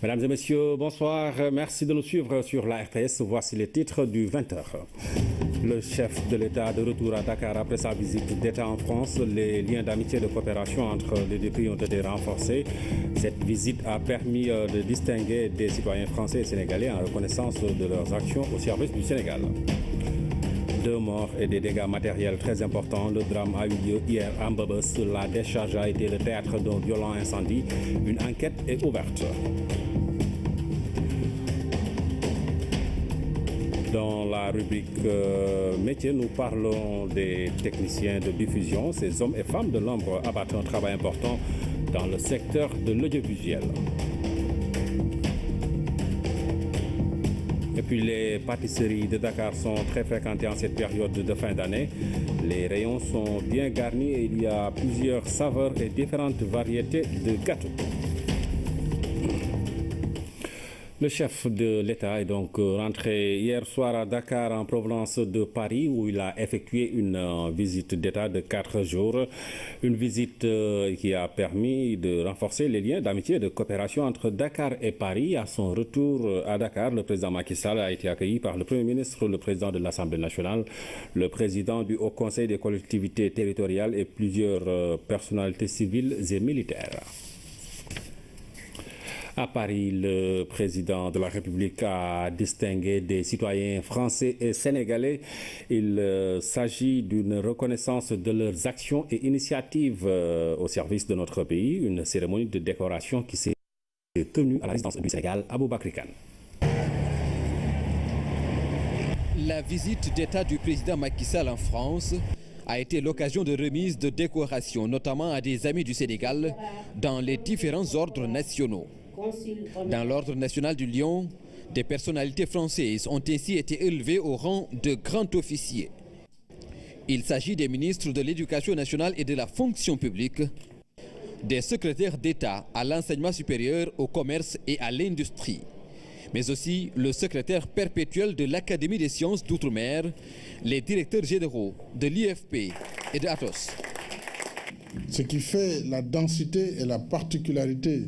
Mesdames et messieurs, bonsoir. Merci de nous suivre sur la RTS. Voici les titres du 20h. Le chef de l'État de retour à Dakar après sa visite d'État en France. Les liens d'amitié et de coopération entre les deux pays ont été renforcés. Cette visite a permis de distinguer des citoyens français et sénégalais en reconnaissance de leurs actions au service du Sénégal. 2 morts et des dégâts matériels très importants. Le drame a eu lieu hier à Mbebes. La décharge a été le théâtre d'un violent incendie. Une enquête est ouverte. Dans la rubrique métier, nous parlons des techniciens de diffusion. Ces hommes et femmes de l'ombre abattent un travail important dans le secteur de l'audiovisuel. Et puis les pâtisseries de Dakar sont très fréquentées en cette période de fin d'année. Les rayons sont bien garnis et il y a plusieurs saveurs et différentes variétés de gâteaux. Le chef de l'État est donc rentré hier soir à Dakar en provenance de Paris où il a effectué une visite d'État de 4 jours. Une visite qui a permis de renforcer les liens d'amitié et de coopération entre Dakar et Paris. À son retour à Dakar, le président Macky Sall a été accueilli par le Premier ministre, le président de l'Assemblée nationale, le président du Haut Conseil des collectivités territoriales et plusieurs personnalités civiles et militaires. À Paris, le président de la République a distingué des citoyens français et sénégalais. Il s'agit d'une reconnaissance de leurs actions et initiatives au service de notre pays. Une cérémonie de décoration qui s'est tenue à la résidence du Sénégal, Aboubakry Kane. La visite d'État du président Macky Sall en France a été l'occasion de remise de décorations, notamment à des amis du Sénégal, dans les différents ordres nationaux. Dans l'ordre national du Lion, des personnalités françaises ont ainsi été élevées au rang de grand officier. Il s'agit des ministres de l'Éducation nationale et de la fonction publique, des secrétaires d'État à l'enseignement supérieur, au commerce et à l'industrie, mais aussi le secrétaire perpétuel de l'Académie des sciences d'outre-mer, les directeurs généraux de l'IFP et de Atos. Ce qui fait la densité et la particularité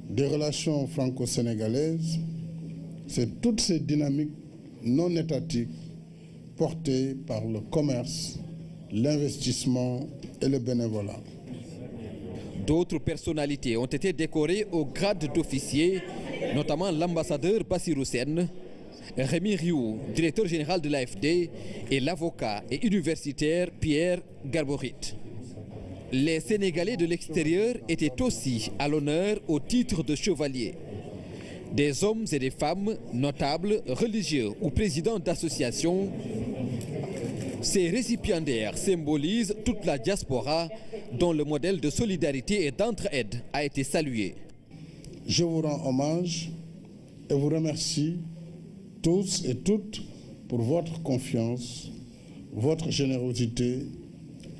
des relations franco-sénégalaises, c'est toutes ces dynamiques non étatiques portées par le commerce, l'investissement et le bénévolat. D'autres personnalités ont été décorées au grade d'officier, notamment l'ambassadeur Bassirou Sène, Rémi Rioux, directeur général de l'AFD, et l'avocat et universitaire Pierre Garborit. Les Sénégalais de l'extérieur étaient aussi à l'honneur au titre de chevalier. Des hommes et des femmes, notables, religieux ou présidents d'associations, ces récipiendaires symbolisent toute la diaspora dont le modèle de solidarité et d'entraide a été salué. Je vous rends hommage et vous remercie tous et toutes pour votre confiance, votre générosité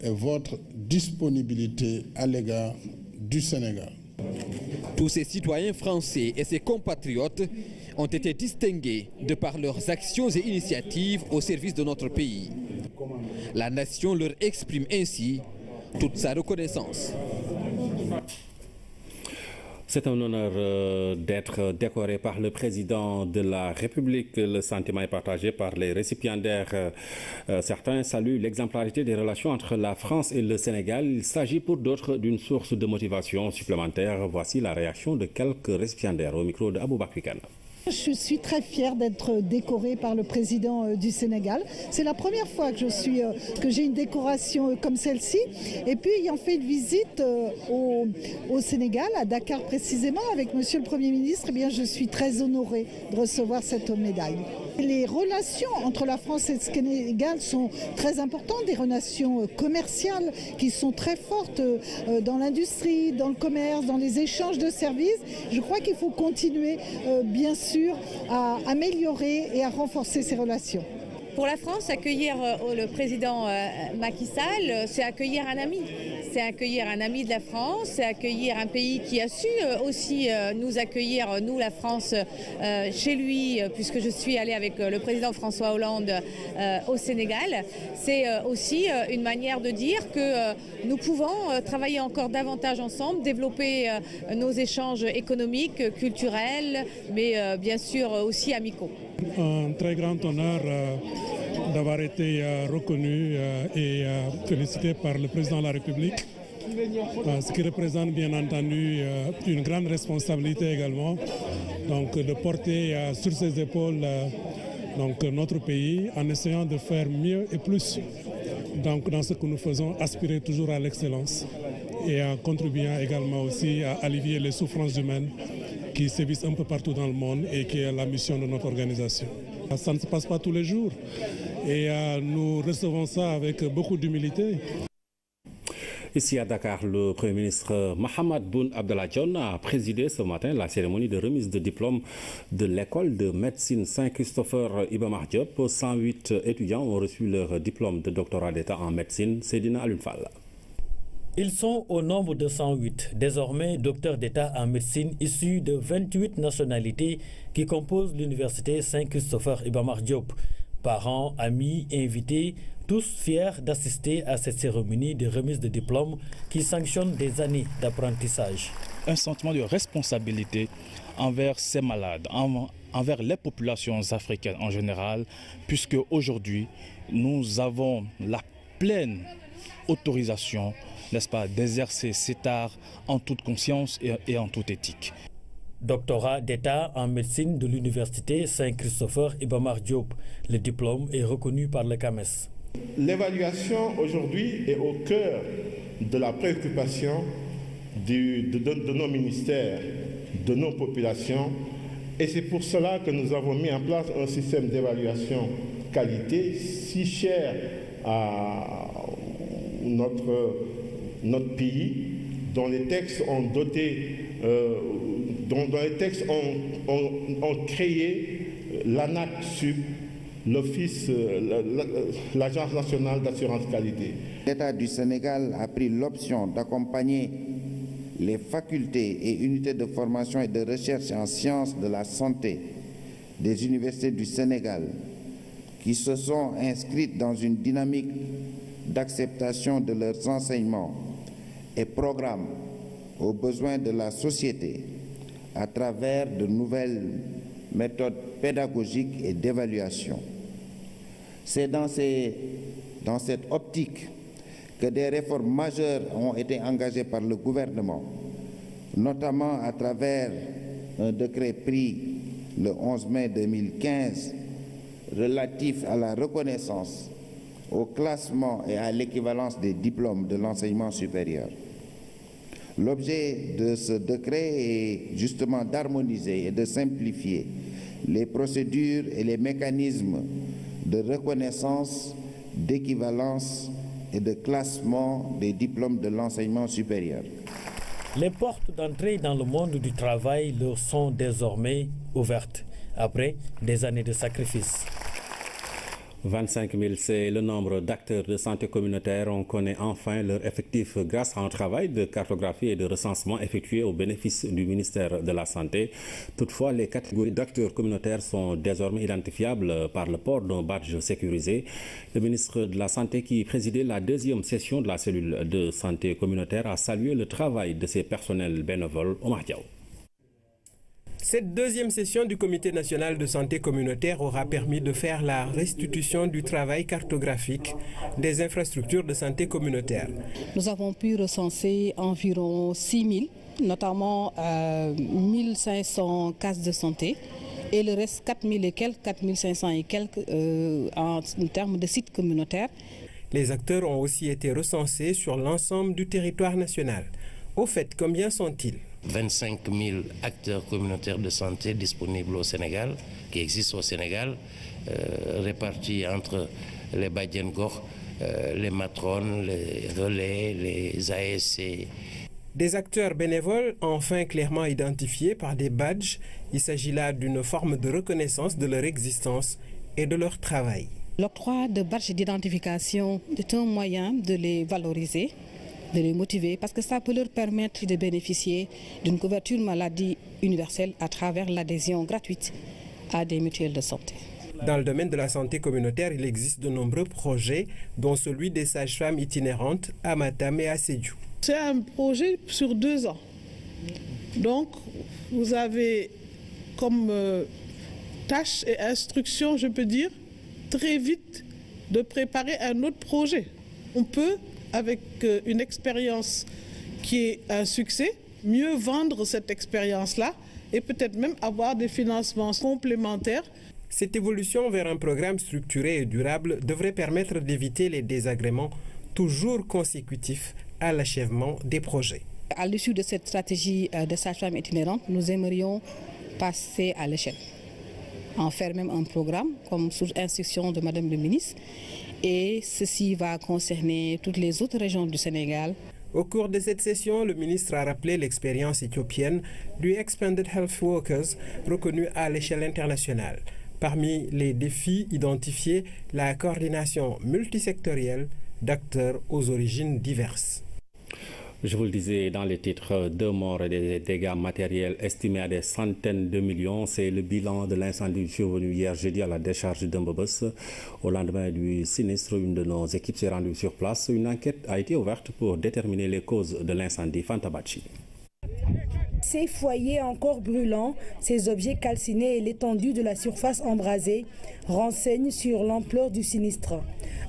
et votre disponibilité à l'égard du Sénégal. Tous ces citoyens français et ses compatriotes ont été distingués de par leurs actions et initiatives au service de notre pays. La nation leur exprime ainsi toute sa reconnaissance. C'est un honneur d'être décoré par le président de la République. Le sentiment est partagé par les récipiendaires. Certains saluent l'exemplarité des relations entre la France et le Sénégal. Il s'agit pour d'autres d'une source de motivation supplémentaire. Voici la réaction de quelques récipiendaires au micro de Aboubakry Kane. Je suis très fière d'être décorée par le président du Sénégal. C'est la première fois que j'ai une décoration comme celle-ci. Et puis, ayant fait une visite au Sénégal, à Dakar précisément, avec Monsieur le Premier ministre, eh bien, je suis très honorée de recevoir cette médaille. Les relations entre la France et le Sénégal sont très importantes, des relations commerciales qui sont très fortes dans l'industrie, dans le commerce, dans les échanges de services. Je crois qu'il faut continuer, bien sûr, à améliorer et à renforcer ces relations. Pour la France, accueillir le président Macky Sall, c'est accueillir un ami. C'est accueillir un ami de la France, c'est accueillir un pays qui a su aussi nous accueillir, nous la France, chez lui, puisque je suis allée avec le président François Hollande au Sénégal. C'est aussi une manière de dire que nous pouvons travailler encore davantage ensemble, développer nos échanges économiques, culturels, mais bien sûr aussi amicaux. Un très grand honneur d'avoir été reconnu et félicité par le président de la République, ce qui représente bien entendu une grande responsabilité également, donc de porter sur ses épaules notre pays en essayant de faire mieux et plus donc, dans ce que nous faisons, aspirer toujours à l'excellence et en contribuant également aussi à allevier les souffrances humaines qui sévissent un peu partout dans le monde et qui est la mission de notre organisation. Ça ne se passe pas tous les jours et nous recevons ça avec beaucoup d'humilité. Ici à Dakar, le Premier ministre Mahammed Boun Abdallah Dionne a présidé ce matin la cérémonie de remise de diplôme de l'école de médecine Saint-Christopher Iba Mar Diop. 108 étudiants ont reçu leur diplôme de doctorat d'État en médecine. Seydina Alioune Fall. Ils sont au nombre de 108, désormais docteurs d'État en médecine issus de 28 nationalités qui composent l'université Saint-Christopher Iba Mar Diop. Parents, amis, invités, tous fiers d'assister à cette cérémonie de remise de diplôme qui sanctionne des années d'apprentissage. Un sentiment de responsabilité envers ces malades, envers les populations africaines en général, puisque aujourd'hui, nous avons la pleine autorisation, n'est-ce pas, d'exercer cet art en toute conscience et en toute éthique. Doctorat d'État en médecine de l'université Saint-Christopher Iba Mar Diop. Le diplôme est reconnu par le CAMES. L'évaluation aujourd'hui est au cœur de la préoccupation de nos ministères, de nos populations, et c'est pour cela que nous avons mis en place un système d'évaluation qualité si cher à notre pays, dont les textes ont doté, dont les textes ont créé l'ANAQ-SUP, l'Office, l'Agence nationale d'assurance qualité. L'État du Sénégal a pris l'option d'accompagner les facultés et unités de formation et de recherche en sciences de la santé des universités du Sénégal qui se sont inscrites dans une dynamique d'acceptation de leurs enseignements et programmes aux besoins de la société à travers de nouvelles méthodes pédagogiques et d'évaluation. C'est dans cette optique que des réformes majeures ont été engagées par le gouvernement, notamment à travers un décret pris le 11 mai 2015 relatif à la reconnaissance, au classement et à l'équivalence des diplômes de l'enseignement supérieur. L'objet de ce décret est justement d'harmoniser et de simplifier les procédures et les mécanismes de reconnaissance, d'équivalence et de classement des diplômes de l'enseignement supérieur. Les portes d'entrée dans le monde du travail leur sont désormais ouvertes, après des années de sacrifices. 25 000, c'est le nombre d'acteurs de santé communautaire. On connaît enfin leur effectif grâce à un travail de cartographie et de recensement effectué au bénéfice du ministère de la Santé. Toutefois, les catégories d'acteurs communautaires sont désormais identifiables par le port d'un badge sécurisé. Le ministre de la Santé, qui présidait la deuxième session de la cellule de santé communautaire, a salué le travail de ses personnels bénévoles au Mardiaou. Cette deuxième session du Comité national de santé communautaire aura permis de faire la restitution du travail cartographique des infrastructures de santé communautaire. Nous avons pu recenser environ 6 000, notamment 1 500 cases de santé et le reste 4 000 et quelques, 4 500 et quelques en termes de sites communautaires. Les acteurs ont aussi été recensés sur l'ensemble du territoire national. Au fait, combien sont-ils ? 25 000 acteurs communautaires de santé disponibles au Sénégal, qui existent au Sénégal, répartis entre les Badiane Gox, les matrones, les relais, les ASC. Des acteurs bénévoles enfin clairement identifiés par des badges. Il s'agit là d'une forme de reconnaissance de leur existence et de leur travail. L'octroi de badges d'identification est un moyen de les valoriser, de les motiver, parce que ça peut leur permettre de bénéficier d'une couverture maladie universelle à travers l'adhésion gratuite à des mutuelles de santé. Dans le domaine de la santé communautaire, il existe de nombreux projets, dont celui des sages-femmes itinérantes à Matam et à Sédhiou. C'est un projet sur 2 ans. Donc, vous avez comme tâche et instruction, je peux dire, très vite de préparer un autre projet. On peut, avec une expérience qui est un succès, mieux vendre cette expérience-là et peut-être même avoir des financements complémentaires. Cette évolution vers un programme structuré et durable devrait permettre d'éviter les désagréments toujours consécutifs à l'achèvement des projets. À l'issue de cette stratégie de sage-femme itinérante, nous aimerions passer à l'échelle, en faire même un programme comme sous instruction de Madame le ministre, et ceci va concerner toutes les autres régions du Sénégal. Au cours de cette session, le ministre a rappelé l'expérience éthiopienne du Expanded Health Workers reconnu à l'échelle internationale. Parmi les défis identifiés, la coordination multisectorielle d'acteurs aux origines diverses. Je vous le disais dans les titres, 2 morts et des dégâts matériels estimés à des centaines de millions. C'est le bilan de l'incendie survenu hier jeudi à la décharge de Mbobos. Au lendemain du sinistre, une de nos équipes s'est rendue sur place. Une enquête a été ouverte pour déterminer les causes de l'incendie. Fantabachi. Ces foyers encore brûlants, ces objets calcinés et l'étendue de la surface embrasée renseignent sur l'ampleur du sinistre.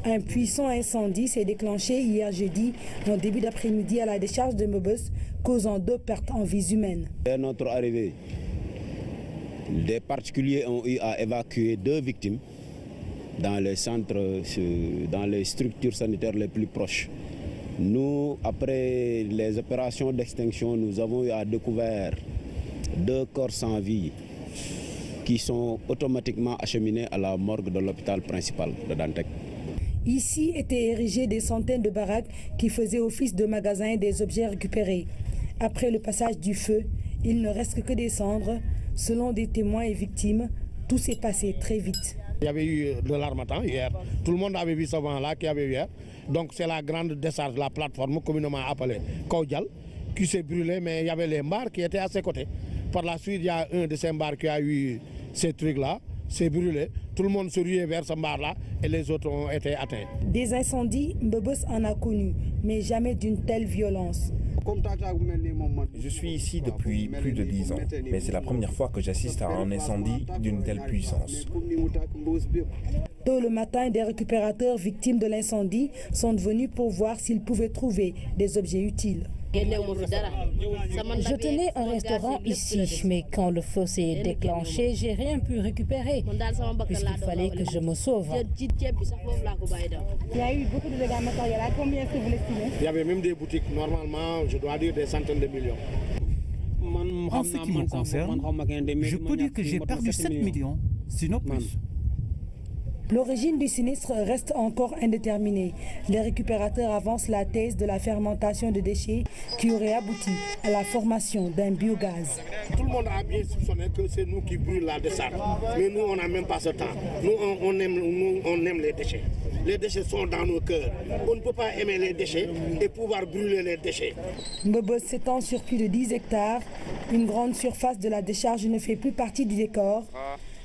Un puissant incendie s'est déclenché hier jeudi en début d'après-midi à la décharge de Mbobos, causant 2 pertes en vies humaines. À notre arrivée, des particuliers ont eu à évacuer 2 victimes dans les centres, dans les structures sanitaires les plus proches. Nous, après les opérations d'extinction, nous avons eu à découvrir 2 corps sans vie qui sont automatiquement acheminés à la morgue de l'hôpital principal de Dantec. Ici étaient érigées des centaines de baraques qui faisaient office de magasins des objets récupérés. Après le passage du feu, il ne reste que des cendres. Selon des témoins et victimes, tout s'est passé très vite. Il y avait eu de l'armatan hier. Tout le monde avait vu ce vent-là qu'il y avait eu hier. Donc c'est la grande décharge, la plateforme communément appelée Kaudjal, qui s'est brûlée, mais il y avait les mbars qui étaient à ses côtés. Par la suite, il y a un de ces mbars qui a eu ces trucs-là, s'est brûlé. Tout le monde se ruait vers ce mbar-là et les autres ont été atteints. Des incendies, Mbobos en a connu, mais jamais d'une telle violence. Je suis ici depuis plus de 10 ans, mais c'est la première fois que j'assiste à un incendie d'une telle puissance. Tôt le matin, des récupérateurs victimes de l'incendie sont venus pour voir s'ils pouvaient trouver des objets utiles. Je tenais un restaurant ici, mais quand le feu s'est déclenché, j'ai rien pu récupérer, puisqu'il fallait que je me sauve. Il y a eu beaucoup de dégâts matériels. À combien est-ce que vous l'estimez? Il y avait même des boutiques, normalement, je dois dire des centaines de millions. En ce qui me concerne, je peux dire que j'ai perdu 7 millions, sinon plus. L'origine du sinistre reste encore indéterminée. Les récupérateurs avancent la thèse de la fermentation de déchets qui aurait abouti à la formation d'un biogaz. Tout le monde a bien soupçonné que c'est nous qui brûlons la décharge. Mais nous, on n'a même pas ce temps. Nous, on aime les déchets. Les déchets sont dans nos cœurs. On ne peut pas aimer les déchets et pouvoir brûler les déchets. Mbobos s'étend sur plus de 10 hectares. Une grande surface de la décharge ne fait plus partie du décor.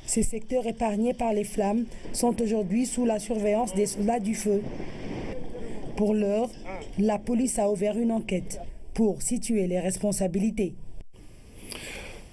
Ces secteurs épargnés par les flammes sont aujourd'hui sous la surveillance des soldats du feu. Pour l'heure, la police a ouvert une enquête pour situer les responsabilités.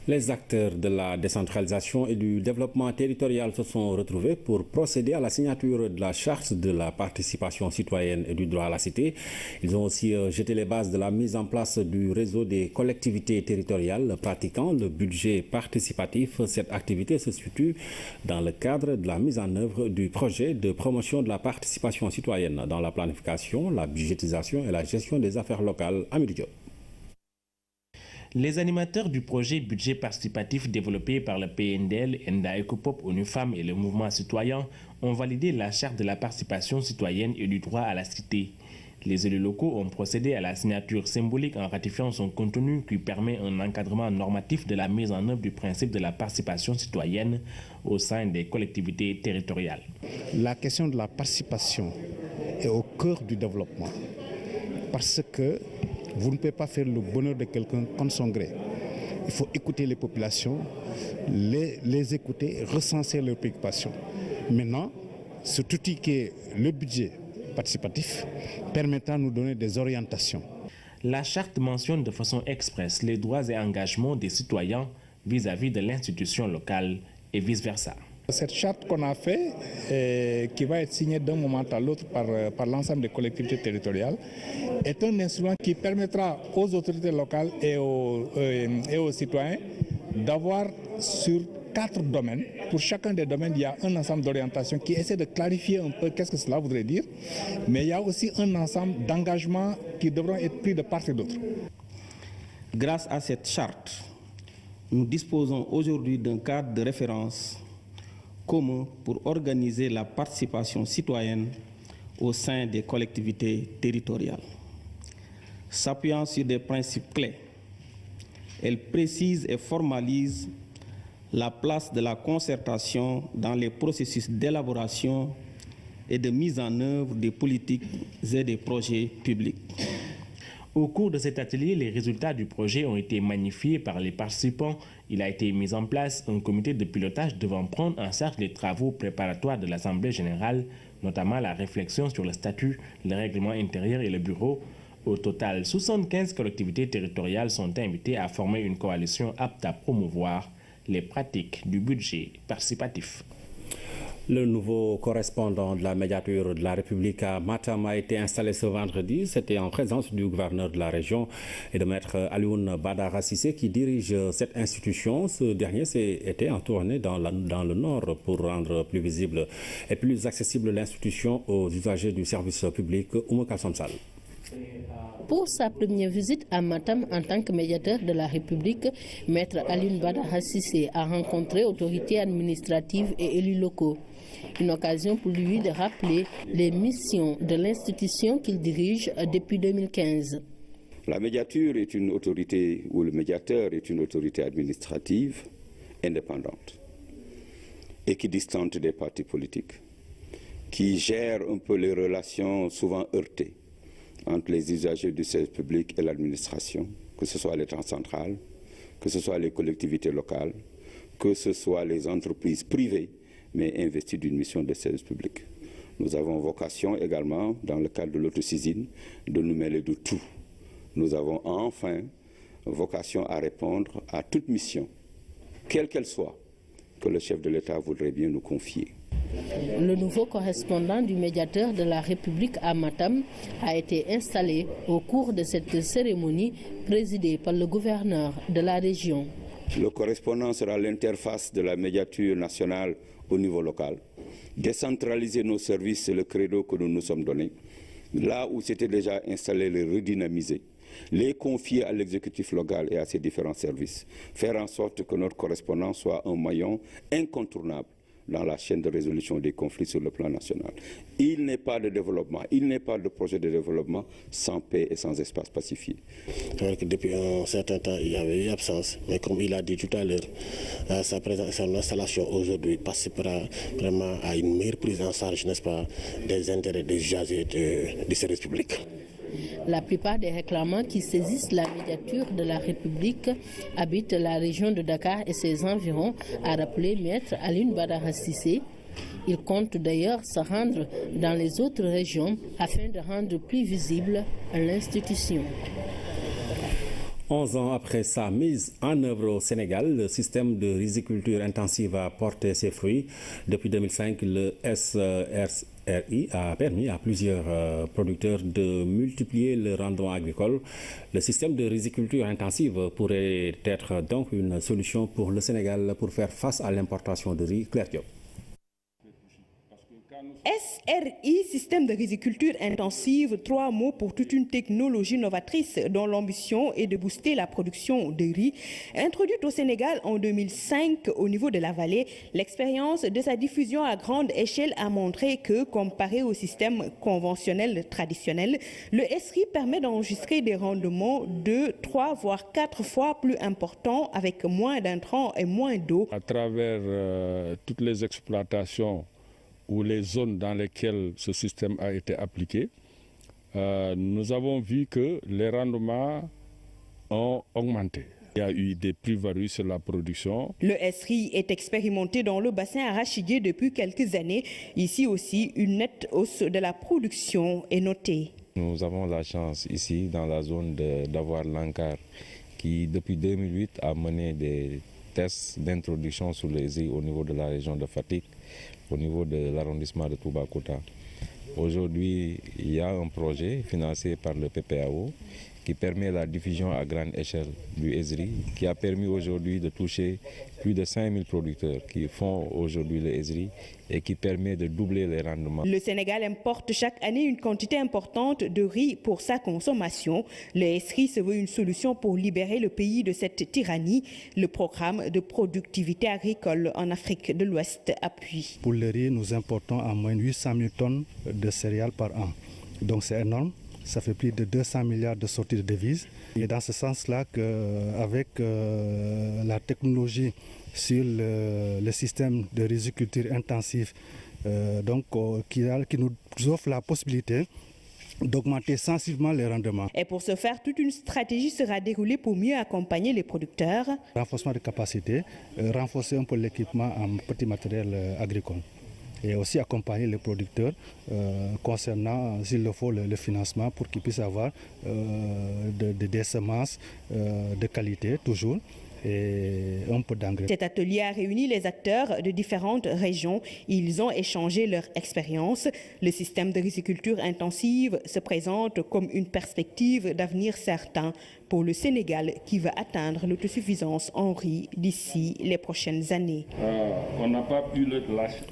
Les acteurs de la décentralisation et du développement territorial se sont retrouvés pour procéder à la signature de la charte de la participation citoyenne et du droit à la cité. Ils ont aussi jeté les bases de la mise en place du réseau des collectivités territoriales pratiquant le budget participatif. Cette activité se situe dans le cadre de la mise en œuvre du projet de promotion de la participation citoyenne dans la planification, la budgétisation et la gestion des affaires locales à Médidio. Les animateurs du projet budget participatif développé par le PNDL, Enda Ecopop, ONU Femmes et le mouvement citoyen ont validé la charte de la participation citoyenne et du droit à la cité. Les élus locaux ont procédé à la signature symbolique en ratifiant son contenu qui permet un encadrement normatif de la mise en œuvre du principe de la participation citoyenne au sein des collectivités territoriales. La question de la participation est au cœur du développement parce que vous ne pouvez pas faire le bonheur de quelqu'un contre son gré. Il faut écouter les populations, les écouter, recenser leurs préoccupations. Maintenant, ce outil qui est le budget participatif permettra de nous donner des orientations. La charte mentionne de façon expresse les droits et engagements des citoyens vis-à-vis de l'institution locale et vice-versa. Cette charte qu'on a faite, qui va être signée d'un moment à l'autre par l'ensemble des collectivités territoriales, est un instrument qui permettra aux autorités locales et aux citoyens d'avoir sur 4 domaines. Pour chacun des domaines, il y a un ensemble d'orientations qui essaie de clarifier un peu qu'est-ce que cela voudrait dire. Mais il y a aussi un ensemble d'engagements qui devront être pris de part et d'autre. Grâce à cette charte, nous disposons aujourd'hui d'un cadre de référence commun pour organiser la participation citoyenne au sein des collectivités territoriales. S'appuyant sur des principes clés, elle précise et formalise la place de la concertation dans les processus d'élaboration et de mise en œuvre des politiques et des projets publics. Au cours de cet atelier, les résultats du projet ont été magnifiés par les participants. Il a été mis en place un comité de pilotage devant prendre en charge les travaux préparatoires de l'Assemblée générale, notamment la réflexion sur le statut, le règlement intérieur et le bureau. Au total, 75 collectivités territoriales sont invitées à former une coalition apte à promouvoir les pratiques du budget participatif. Le nouveau correspondant de la médiature de la République à Matam a été installé ce vendredi. C'était en présence du gouverneur de la région et de maître Alioune Badara Cissé qui dirige cette institution. Ce dernier était en tournée dans le nord pour rendre plus visible et plus accessible l'institution aux usagers du service public. Oumou Kalsom Sall. Pour sa première visite à Matam en tant que médiateur de la République, maître Alioune Badara Cissé a rencontré autorités administratives et élus locaux. Une occasion pour lui de rappeler les missions de l'institution qu'il dirige depuis 2015. La médiature est une autorité, ou le médiateur est une autorité administrative indépendante, équidistante des partis politiques, qui gère un peu les relations souvent heurtées entre les usagers du service public et l'administration, que ce soit l'État central, que ce soit les collectivités locales, que ce soit les entreprises privées, mais investies d'une mission de service public. Nous avons vocation également, dans le cadre de l'autosaisine, de nous mêler de tout. Nous avons enfin vocation à répondre à toute mission, quelle qu'elle soit, que le chef de l'État voudrait bien nous confier. Le nouveau correspondant du médiateur de la République à Matam a été installé au cours de cette cérémonie présidée par le gouverneur de la région. Le correspondant sera l'interface de la médiature nationale au niveau local. Décentraliser nos services, c'est le credo que nous nous sommes donné. Là où c'était déjà installé, les redynamiser, les confier à l'exécutif local et à ses différents services. Faire en sorte que notre correspondant soit un maillon incontournable dans la chaîne de résolution des conflits sur le plan national. Il n'est pas de développement, il n'est pas de projet de développement sans paix et sans espace pacifié. Depuis un certain temps, il y avait eu absence, mais comme il a dit tout à l'heure, son installation aujourd'hui participera vraiment à une meilleure prise en charge, n'est-ce pas, des intérêts des usagers du service public. La plupart des réclamants qui saisissent la médiature de la République habitent la région de Dakar et ses environs, a rappelé maître Alioune Badara Cissé. Il compte d'ailleurs se rendre dans les autres régions afin de rendre plus visible l'institution. 11 ans après sa mise en œuvre au Sénégal, le système de riziculture intensive a porté ses fruits. Depuis 2005, le SRI a permis à plusieurs producteurs de multiplier le rendement agricole. Le système de riziculture intensive pourrait être donc une solution pour le Sénégal pour faire face à l'importation de riz. Claire Diop. SRI, système de riziculture intensive, 3 mots pour toute une technologie novatrice dont l'ambition est de booster la production de riz. Introduite au Sénégal en 2005 au niveau de la vallée, l'expérience de sa diffusion à grande échelle a montré que, comparé au système conventionnel traditionnel, le SRI permet d'enregistrer des rendements 2, 3, voire 4 fois plus importants avec moins d'intrants et moins d'eau. À travers toutes les exploitations ou les zones dans lesquelles ce système a été appliqué, nous avons vu que les rendements ont augmenté. Il y a eu des plus-values sur la production. Le SRI est expérimenté dans le bassin arachidier depuis quelques années. Ici aussi, une nette hausse de la production est notée. Nous avons la chance ici, dans la zone, d'avoir l'ANCAR qui, depuis 2008, a mené des tests d'introduction sur les îles au niveau de la région de Fatick, au niveau de l'arrondissement de Toubacouta. Aujourd'hui, il y a un projet financé par le PPAO qui permet la diffusion à grande échelle du ESRI, qui a permis aujourd'hui de toucher plus de 5000 producteurs qui font aujourd'hui le ESRI et qui permet de doubler les rendements. Le Sénégal importe chaque année une quantité importante de riz pour sa consommation. Le ESRI se veut une solution pour libérer le pays de cette tyrannie. Le programme de productivité agricole en Afrique de l'Ouest appuie. Pour le riz, nous importons en moyenne 800 000 tonnes de céréales par an. Donc c'est énorme. Ça fait plus de 200 milliards de sorties de devises. Et dans ce sens-là, avec la technologie sur le système de riziculture intensive, qui nous offre la possibilité d'augmenter sensiblement les rendements. Et pour ce faire, toute une stratégie sera déroulée pour mieux accompagner les producteurs. Renforcement de capacité, renforcer un peu l'équipement en petit matériel agricole. Et aussi accompagner les producteurs concernant, s'il le faut, le financement pour qu'ils puissent avoir des semences de qualité toujours et un peu d'engrais. Cet atelier a réuni les acteurs de différentes régions. Ils ont échangé leur expérience. Le système de riziculture intensive se présente comme une perspective d'avenir certain pour le Sénégal qui va atteindre l'autosuffisance en riz d'ici les prochaines années. On n'a pas pu le lâcher.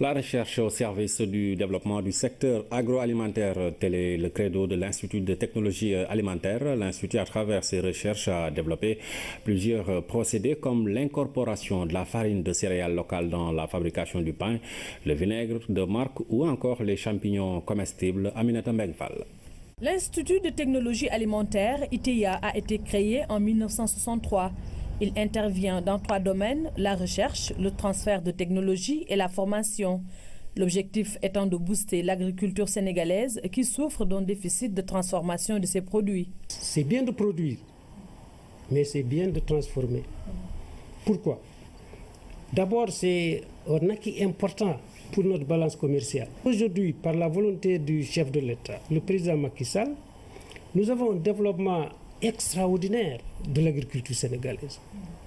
La recherche au service du développement du secteur agroalimentaire, tel est le credo de l'Institut de technologie alimentaire. L'Institut, à travers ses recherches, a développé plusieurs procédés comme l'incorporation de la farine de céréales locales dans la fabrication du pain, le vinaigre de marque ou encore les champignons comestibles. Aminata Mbengfal. L'Institut de technologie alimentaire, ITEA, a été créé en 1963. Il intervient dans 3 domaines, la recherche, le transfert de technologie et la formation. L'objectif étant de booster l'agriculture sénégalaise qui souffre d'un déficit de transformation de ses produits. C'est bien de produire, mais c'est bien de transformer. Pourquoi? D'abord, c'est un acquis important pour notre balance commerciale. Aujourd'hui, par la volonté du chef de l'État, le président Macky Sall, nous avons un développement extraordinaire de l'agriculture sénégalaise,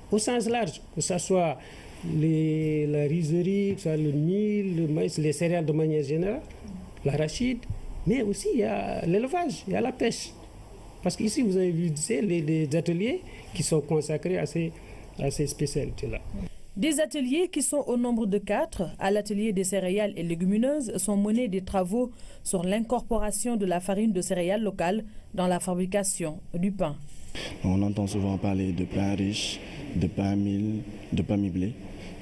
au sens large, que ce soit la rizerie, que ce soit le mil, le maïs, les céréales de manière générale, l'arachide, mais aussi il y a l'élevage, il y a la pêche. Parce qu'ici, vous avez vu les ateliers qui sont consacrés à ces spécialités-là. Des ateliers qui sont au nombre de 4. À l'atelier des céréales et légumineuses sont menés des travaux sur l'incorporation de la farine de céréales locales dans la fabrication du pain. On entend souvent parler de pain riche, de pain mil, de pain mi-blé.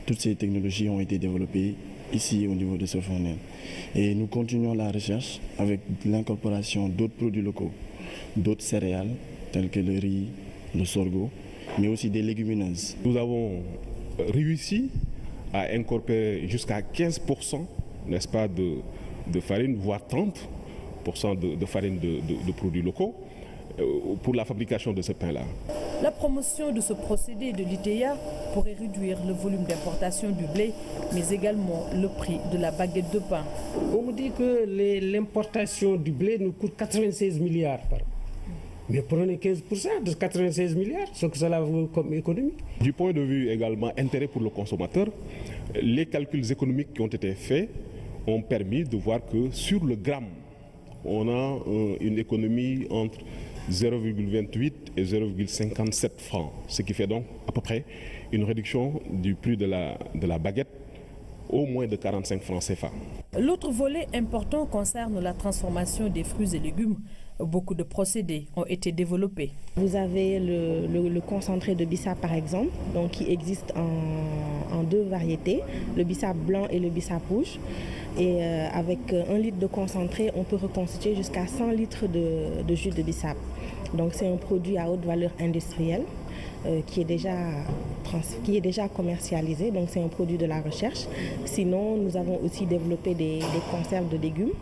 Toutes ces technologies ont été développées ici au niveau de ce fournil. Et nous continuons la recherche avec l'incorporation d'autres produits locaux, d'autres céréales telles que le riz, le sorgho, mais aussi des légumineuses. Nous avons réussi à incorporer jusqu'à 15%, n'est-ce pas, de farine, voire 30% de farine de produits locaux pour la fabrication de ce pain-là. La promotion de ce procédé de l'ITEA pourrait réduire le volume d'importation du blé, mais également le prix de la baguette de pain. On me dit que l'importation du blé nous coûte 96 milliards par an. Mais prenez 15% de 96 milliards, ce que cela vaut comme économie. Du point de vue également intérêt pour le consommateur, les calculs économiques qui ont été faits ont permis de voir que sur le gramme, on a une économie entre 0,28 et 0,57 francs, ce qui fait donc à peu près une réduction du prix de la baguette au moins de 45 francs CFA. L'autre volet important concerne la transformation des fruits et légumes. Beaucoup de procédés ont été développés. Vous avez le concentré de bissap par exemple, donc qui existe en deux variétés, le bissap blanc et le bissap rouge. Et avec 1 litre de concentré, on peut reconstituer jusqu'à 100 litres de jus de bissap. Donc c'est un produit à haute valeur industrielle qui est déjà commercialisé, donc c'est un produit de la recherche. Sinon, nous avons aussi développé des conserves de légumes.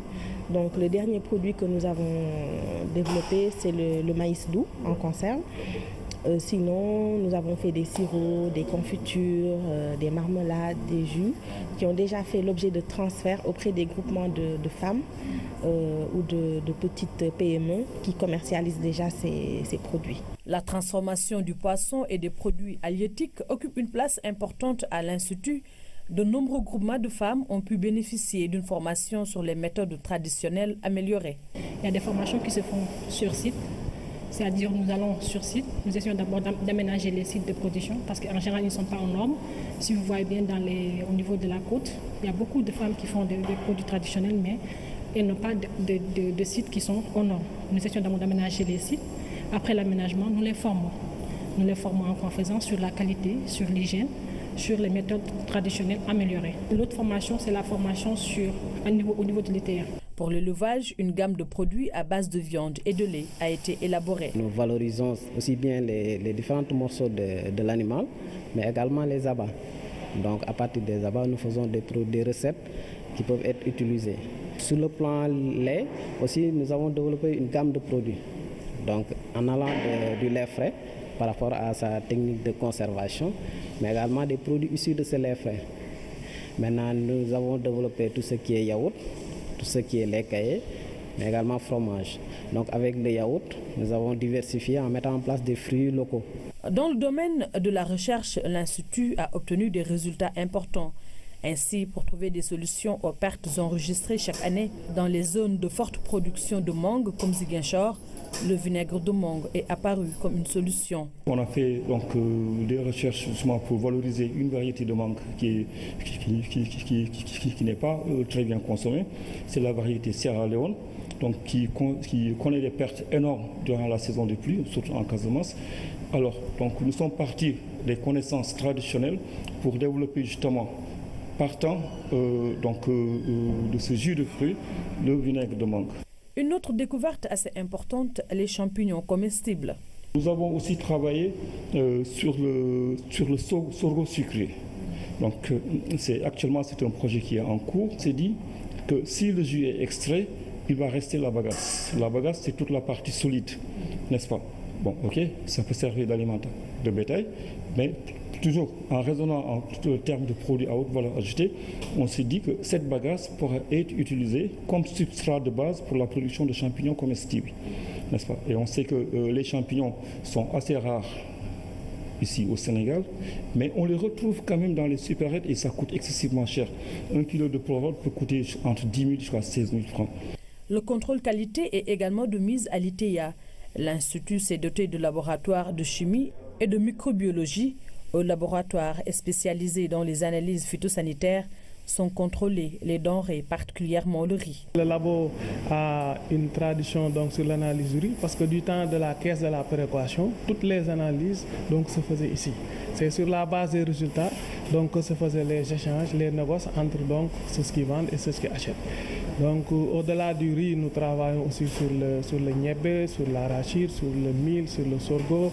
Donc le dernier produit que nous avons développé, c'est le maïs doux en conserve. Sinon, nous avons fait des sirops, des confitures, des marmelades, des jus qui ont déjà fait l'objet de transferts auprès des groupements de femmes ou de petites PME qui commercialisent déjà ces produits. La transformation du poisson et des produits halieutiques occupe une place importante à l'Institut. De nombreux groupements de femmes ont pu bénéficier d'une formation sur les méthodes traditionnelles améliorées. Il y a des formations qui se font sur site. C'est-à-dire nous allons sur site, nous essayons d'abord d'aménager les sites de production parce qu'en général ils ne sont pas aux normes. Si vous voyez bien au niveau de la côte, il y a beaucoup de femmes qui font des produits traditionnels mais elles n'ont pas de sites qui sont aux normes. Nous essayons d'abord d'aménager les sites. Après l'aménagement, nous les formons. Nous les formons en faisant sur la qualité, sur l'hygiène, sur les méthodes traditionnelles améliorées. L'autre formation, c'est la formation au niveau de l'ITA. Pour l'élevage, une gamme de produits à base de viande et de lait a été élaborée. Nous valorisons aussi bien les différents morceaux de l'animal, mais également les abats. Donc à partir des abats, nous faisons des recettes qui peuvent être utilisées. Sur le plan lait, aussi, nous avons développé une gamme de produits. Donc en allant du lait frais par rapport à sa technique de conservation, mais également des produits issus de ce lait frais. Maintenant, nous avons développé tout ce qui est yaourt, tout ce qui est lait caillé, mais également fromage. Donc avec le yaourt, nous avons diversifié en mettant en place des fruits locaux. Dans le domaine de la recherche, l'Institut a obtenu des résultats importants. Ainsi, pour trouver des solutions aux pertes enregistrées chaque année dans les zones de forte production de mangue comme Ziguinchor, le vinaigre de mangue est apparu comme une solution. On a fait donc des recherches justement pour valoriser une variété de mangue qui n'est pas très bien consommée. C'est la variété Sierra Leone, donc qui connaît des pertes énormes durant la saison des pluies, surtout en Casamance. Alors, donc nous sommes partis des connaissances traditionnelles pour développer justement, partant de ce jus de fruits, le vinaigre de mangue. Une autre découverte assez importante, les champignons comestibles. Nous avons aussi travaillé sur le sorgho sucré. Donc actuellement c'est un projet qui est en cours. C'est dit que si le jus est extrait, il va rester la bagasse. La bagasse, c'est toute la partie solide, n'est-ce pas? Bon, ok, ça peut servir d'aliment de bétail, mais toujours en raisonnant en termes de produits à haute valeur ajoutée, on s'est dit que cette bagasse pourrait être utilisée comme substrat de base pour la production de champignons comestibles, n'est-ce pas? Et on sait que les champignons sont assez rares ici au Sénégal, mais on les retrouve quand même dans les supérettes et ça coûte excessivement cher. 1 kilo de poivre peut coûter entre 10 000 jusqu'à 16 000 francs. Le contrôle qualité est également de mise à l'ITA. L'Institut s'est doté de laboratoires de chimie et de microbiologie. Au laboratoire est spécialisé dans les analyses phytosanitaires sont contrôlées les denrées, particulièrement le riz. Le labo a une tradition donc, sur l'analyse du riz parce que du temps de la caisse de la péréquation, toutes les analyses donc, se faisaient ici. C'est sur la base des résultats donc, que se faisaient les échanges, les négoces entre donc, ceux qui vendent et ceux qui achètent. Donc au-delà du riz, nous travaillons aussi sur le niébé, sur l'arachide, sur le mil, sur le sorgho.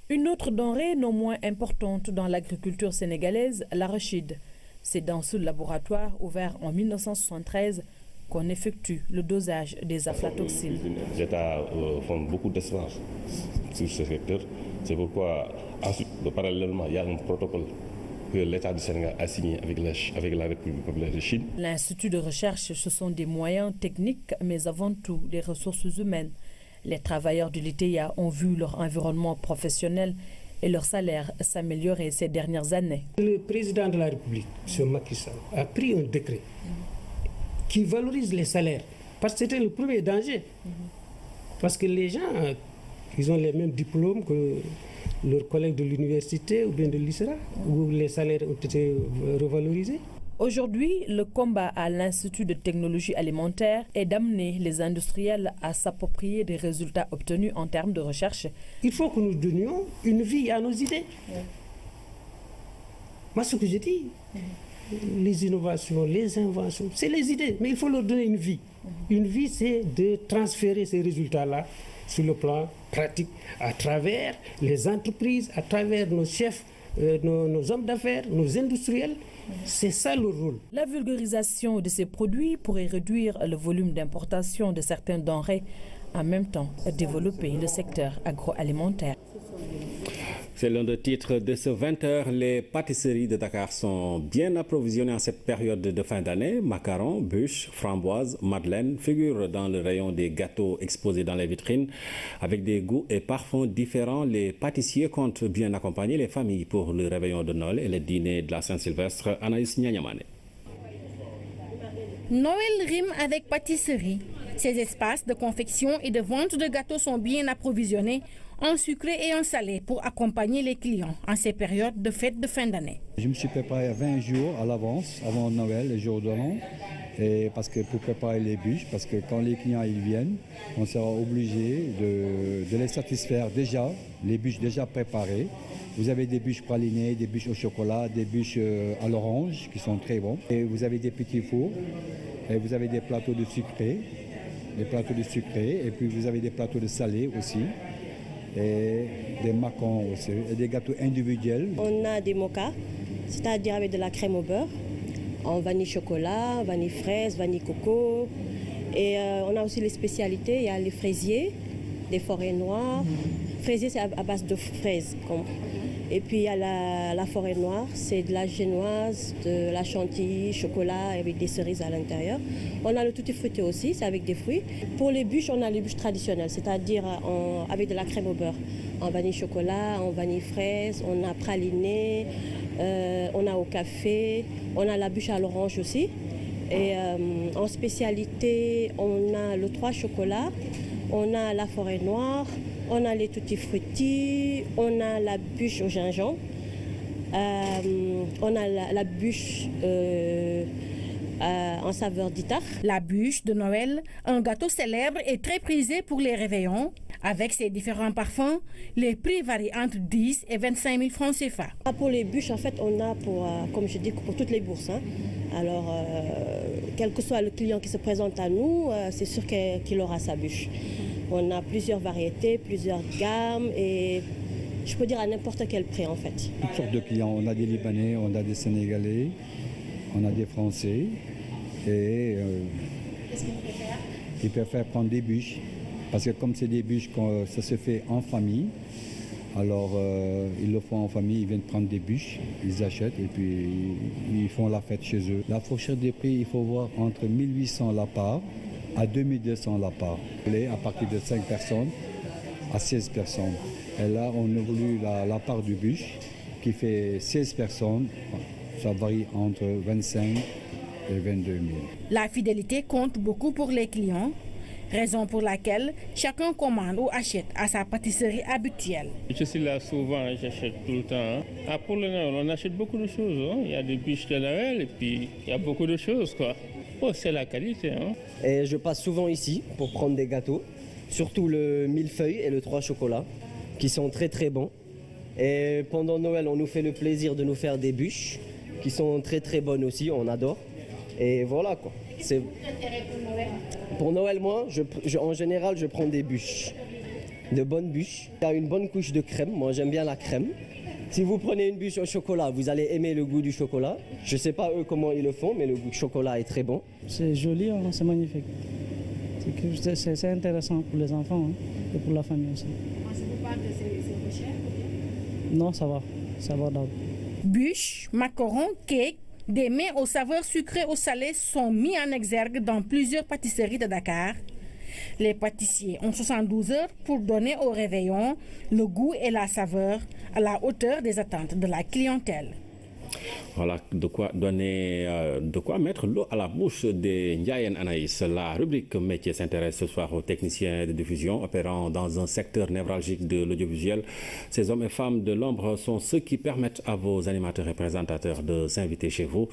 Une autre denrée non moins importante dans l'agriculture sénégalaise, l'arachide. C'est dans ce laboratoire ouvert en 1973 qu'on effectue le dosage des aflatoxines. L'État font beaucoup d'espoirs sur ce secteur. C'est pourquoi, ensuite, parallèlement, il y a un protocole que l'État du Sénégal a signé avec la République populaire de Chine. L'Institut de recherche, ce sont des moyens techniques, mais avant tout des ressources humaines. Les travailleurs de l'ITA ont vu leur environnement professionnel et leur salaire s'améliorer ces dernières années. Le président de la République, M. Macky Sall, a pris un décret qui valorise les salaires. Parce que c'était le premier danger. Parce que les gens, ils ont les mêmes diplômes que leurs collègues de l'université ou bien de l'ISRA, où les salaires ont été revalorisés. Aujourd'hui, le combat à l'Institut de technologie alimentaire est d'amener les industriels à s'approprier des résultats obtenus en termes de recherche. Il faut que nous donnions une vie à nos idées. Moi, ce que je dis, les innovations, les inventions, c'est les idées, mais il faut leur donner une vie. Une vie, c'est de transférer ces résultats-là sur le plan pratique, à travers les entreprises, à travers nos chefs, nos hommes d'affaires, nos industriels. C'est ça le rôle. La vulgarisation de ces produits pourrait réduire le volume d'importation de certains denrées, en même temps développer le secteur agroalimentaire. C'est l'un des titres de ce 20h. Les pâtisseries de Dakar sont bien approvisionnées en cette période de fin d'année. Macarons, bûches, framboises, madeleines figurent dans le rayon des gâteaux exposés dans les vitrines. Avec des goûts et parfums différents, les pâtissiers comptent bien accompagner les familles pour le réveillon de Noël et le dîner de la Saint-Sylvestre. Anaïs Nyanyamane. Noël rime avec pâtisserie. Ces espaces de confection et de vente de gâteaux sont bien approvisionnés en sucré et en salé pour accompagner les clients en ces périodes de fêtes de fin d'année. Je me suis préparé 20 jours à l'avance, avant Noël, les jours de l'an, pour préparer les bûches, parce que quand les clients ils viennent, on sera obligé de les satisfaire déjà, les bûches déjà préparées. Vous avez des bûches pralinées, des bûches au chocolat, des bûches à l'orange qui sont très bons. Et vous avez des petits fours, et vous avez des plateaux de sucré, et puis vous avez des plateaux de salé aussi. Et des macarons aussi, et des gâteaux individuels. On a des mochas, c'est-à-dire avec de la crème au beurre, en vanille chocolat, vanille fraise, vanille coco. Et on a aussi les spécialités, il y a les fraisiers, des forêts noires. Fraisier, c'est à base de fraises. Et puis il y a la forêt noire, c'est de la génoise, de la chantilly, chocolat avec des cerises à l'intérieur. On a le tutti frutti aussi, c'est avec des fruits. Pour les bûches, on a les bûches traditionnelles, c'est-à-dire avec de la crème au beurre, en vanille chocolat, en vanille fraise, on a praliné, on a au café, on a la bûche à l'orange aussi. Et en spécialité, on a le 3 chocolat, on a la forêt noire, on a les tutti frutti, on a la bûche au gingembre, on a la bûche en saveur d'Itar. La bûche de Noël, un gâteau célèbre et très prisé pour les réveillons. Avec ses différents parfums, les prix varient entre 10 et 25 000 francs CFA. Pour les bûches, en fait, on a comme je dis, pour toutes les bourses. Alors, quel que soit le client qui se présente à nous, c'est sûr qu'il aura sa bûche. On a plusieurs variétés, plusieurs gammes et je peux dire à n'importe quel prix en fait. Toutes sortes de clients, on a des Libanais, on a des Sénégalais, on a des Français et qu'est-ce qu'ils préfèrent? Ils préfèrent prendre des bûches parce que comme c'est des bûches, ça se fait en famille, alors ils le font en famille, ils viennent prendre des bûches, ils achètent et puis ils font la fête chez eux. La fourchette des prix, il faut voir entre 1800 la part à 2200 la part. À partir de 5 personnes à 16 personnes. Et là, on a voulu la part du bûche qui fait 16 personnes. Ça varie entre 25 et 22 000. La fidélité compte beaucoup pour les clients, raison pour laquelle chacun commande ou achète à sa pâtisserie habituelle. Je suis là souvent, j'achète tout le temps. Pour le Noël, on achète beaucoup de choses. Il y a des bûches de Noël et puis il y a beaucoup de choses, quoi. Oh, c'est la qualité. Et je passe souvent ici pour prendre des gâteaux, surtout le millefeuille et le 3 chocolat, qui sont très très bons. Et pendant Noël, on nous fait le plaisir de nous faire des bûches, qui sont très très bonnes aussi, on adore. Et voilà quoi. C'est... Pour Noël, moi, en général, je prends des bûches, de bonnes bûches. Il y a une bonne couche de crème, moi j'aime bien la crème. Si vous prenez une bûche au chocolat, vous allez aimer le goût du chocolat. Je ne sais pas eux comment ils le font, mais le goût du chocolat est très bon. C'est joli, c'est magnifique. C'est intéressant pour les enfants et pour la famille aussi. C'est cher? Non, ça va d'abord. Bûches, macarons, cakes, des mets aux saveurs sucrées ou salées sont mis en exergue dans plusieurs pâtisseries de Dakar. Les pâtissiers ont 72 heures pour donner au réveillon le goût et la saveur à la hauteur des attentes de la clientèle. Voilà de quoi donner, de quoi mettre l'eau à la bouche des Ndiayen Anaïs. La rubrique métier s'intéresse ce soir aux techniciens de diffusion opérant dans un secteur névralgique de l'audiovisuel. Ces hommes et femmes de l'ombre sont ceux qui permettent à vos animateurs et présentateurs de s'inviter chez vous.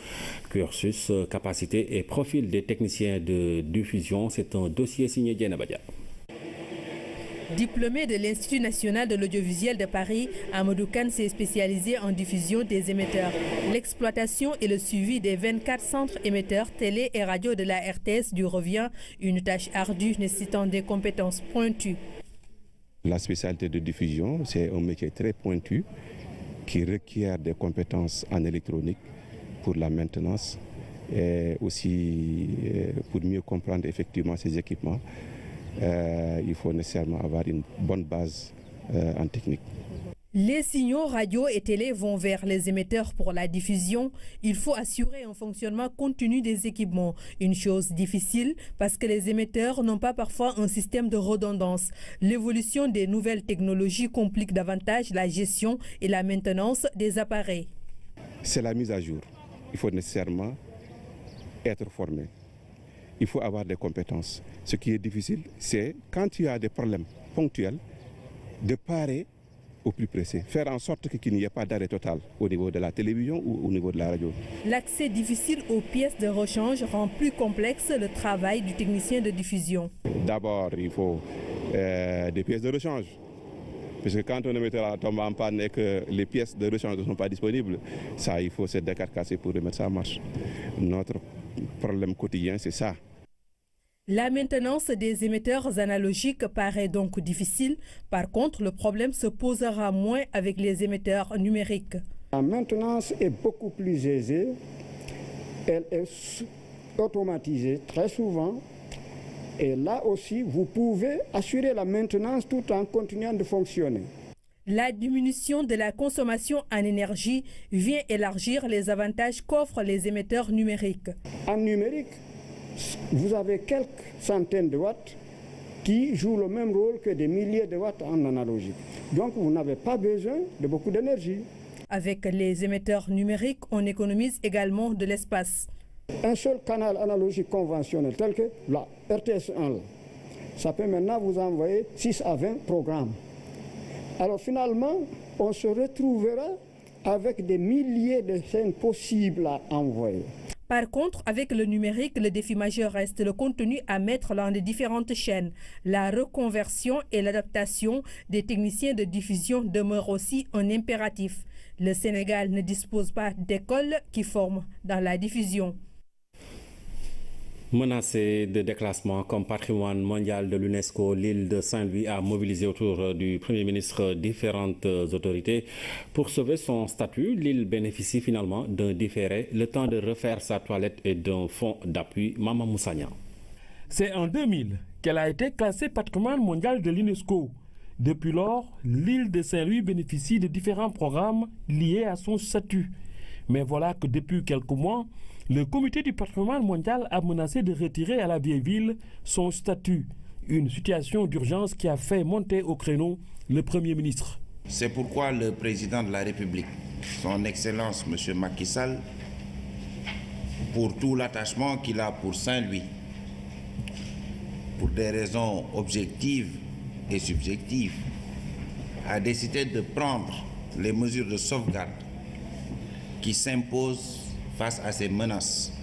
Cursus, capacité et profil des techniciens de diffusion, c'est un dossier signé Diana Badia. Diplômé de l'Institut national de l'audiovisuel de Paris, Amadou Kane s'est spécialisé en diffusion des émetteurs, l'exploitation et le suivi des 24 centres émetteurs télé et radio de la RTS lui revient, une tâche ardue nécessitant des compétences pointues. La spécialité de diffusion, c'est un métier très pointu qui requiert des compétences en électronique pour la maintenance et aussi pour mieux comprendre effectivement ces équipements. Il faut nécessairement avoir une bonne base en technique. Les signaux radio et télé vont vers les émetteurs pour la diffusion. Il faut assurer un fonctionnement continu des équipements. Une chose difficile parce que les émetteurs n'ont pas parfois un système de redondance. L'évolution des nouvelles technologies complique davantage la gestion et la maintenance des appareils. C'est la mise à jour. Il faut nécessairement être formé. Il faut avoir des compétences. Ce qui est difficile, c'est quand tu as des problèmes ponctuels, de parer au plus pressé. Faire en sorte qu'il n'y ait pas d'arrêt total au niveau de la télévision ou au niveau de la radio. L'accès difficile aux pièces de rechange rend plus complexe le travail du technicien de diffusion. D'abord, il faut des pièces de rechange. Parce que quand un émetteur tombe en panne et que les pièces de rechange ne sont pas disponibles, ça, il faut se décarcasser pour remettre ça en marche. Notre problème quotidien, c'est ça. La maintenance des émetteurs analogiques paraît donc difficile. Par contre, le problème se posera moins avec les émetteurs numériques. La maintenance est beaucoup plus aisée. Elle est automatisée très souvent. Et là aussi, vous pouvez assurer la maintenance tout en continuant de fonctionner. La diminution de la consommation en énergie vient élargir les avantages qu'offrent les émetteurs numériques. En numérique, vous avez quelques centaines de watts qui jouent le même rôle que des milliers de watts en analogique. Donc vous n'avez pas besoin de beaucoup d'énergie. Avec les émetteurs numériques, on économise également de l'espace. Un seul canal analogique conventionnel tel que la RTS1, ça peut maintenant vous envoyer 6 à 20 programmes. Alors finalement, on se retrouvera avec des milliers de chaînes possibles à envoyer. Par contre, avec le numérique, le défi majeur reste le contenu à mettre dans les différentes chaînes. La reconversion et l'adaptation des techniciens de diffusion demeurent aussi un impératif. Le Sénégal ne dispose pas d'écoles qui forment dans la diffusion. Menacée de déclassement comme patrimoine mondial de l'UNESCO, l'île de Saint-Louis a mobilisé autour du Premier ministre différentes autorités. Pour sauver son statut, l'île bénéficie finalement d'un différé, le temps de refaire sa toilette et d'un fonds d'appui. Maman Moussagnan. C'est en 2000 qu'elle a été classée patrimoine mondial de l'UNESCO. Depuis lors, l'île de Saint-Louis bénéficie de différents programmes liés à son statut. Mais voilà que depuis quelques mois, le comité du patrimoine mondial a menacé de retirer à la vieille ville son statut. Une situation d'urgence qui a fait monter au créneau le Premier ministre. C'est pourquoi le président de la République, son Excellence M. Macky Sall, pour tout l'attachement qu'il a pour Saint-Louis, pour des raisons objectives et subjectives, a décidé de prendre les mesures de sauvegarde qui s'imposent face à ces menaces.